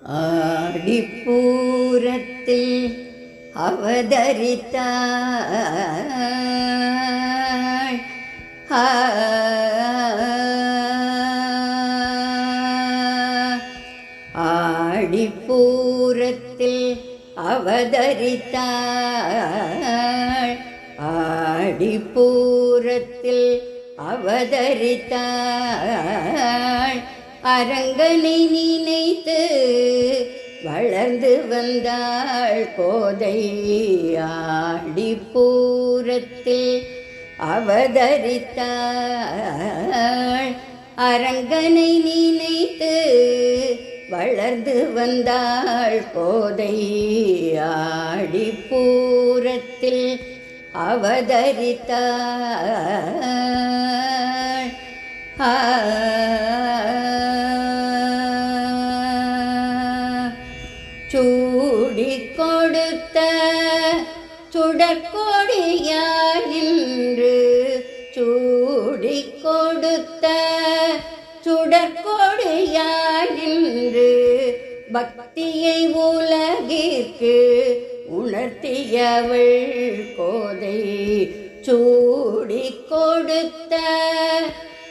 ஆடிப்பூரத்தில் அவதரித்தாள். ஆடிப்பூரத்தில் அவதரித்தாள். ஆடிப்பூரத்தில் அவதரித்தாள். அரங்கனை நினைத்து வளர்ந்து வந்தாள் கோதை. ஆடிப்பூரத்தில் அவதரித்தாள். அரங்கனை நினைத்து வளர்ந்து வந்தாள் கோதை. ஆடிப்பூரத்தில் அவதரித்தாள். சூடிக் கொடுத்த சுடற்கொடியாய் நின்று, சூடிக் கொடுத்த சுடற்கொடியாய் நின்று, பக்தியை உலகிற்கு உணர்த்தியவள் கோதை. சூடிக் கொடுத்த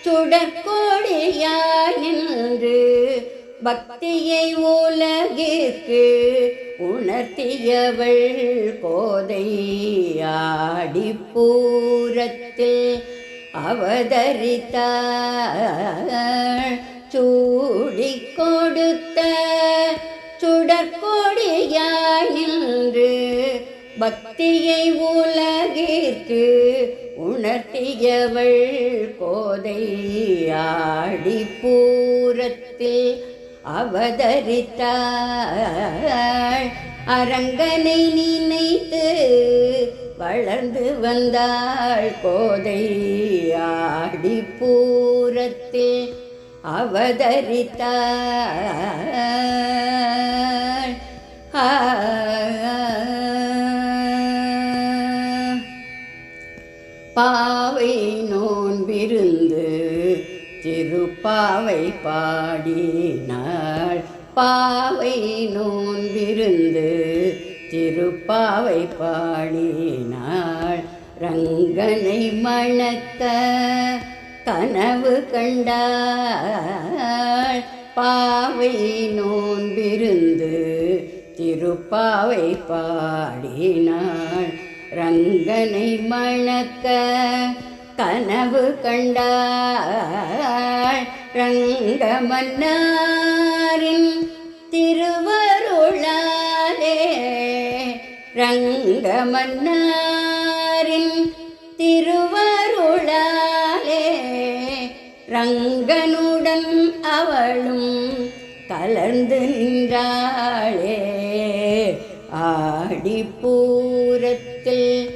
சுடற்கொடியாய் நின்று, பக்தியை உலகிற்கு உணர்த்தியவள் கோதை. ஆடிப்பூரத்தில் அவதரித்தாள். சூடிக் கொடுத்த சுடற்கொடியாய் நின்று, பக்தியை உலகிற்கு உணர்த்தியவள் கோதை. ஆடிப்பூரத்தில் அவதரித்தாள். அரங்கனை நினைத்து வளர்ந்து வந்தாள் கோதை. ஆடிப்பூரத்தில் அவதரித்தாள். பாவை நோன்பிருந்து திருப்பாவை பாடினாள். பாவை நோன்பிருந்து திருப்பாவை பாடினாள். ரங்கனை மணக்க கனவு கண்டாள். பாவை நோன்பிருந்து திருப்பாவை பாடினாள். ரங்கனை மணக்க கனவு கண்டாள். ரங்க மன்னாரின் திருவருளாலே, ரங்க மன்னாரின் திருவருளாலே, ரங்கனுடன் அவளும் கலந்து நின்றாளே. ஆடிப்பூரத்தில்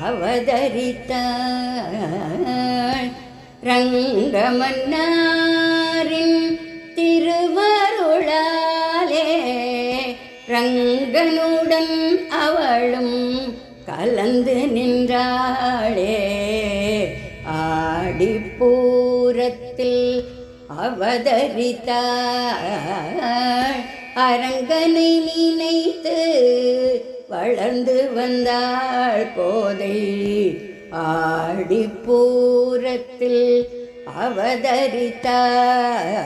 அவதரித்தாள். ரங்க மன்னாரின் திருவருளாலே, ரங்கனுடன் அவளும் கலந்து நின்றாளே. ஆடிப்பூரத்தில் அவதரித்தாள். அரங்கனை நினைத்து வளர்ந்து வந்தாள் கோதை. ஆடிப்பூரத்தில் அவதரித்தாள்.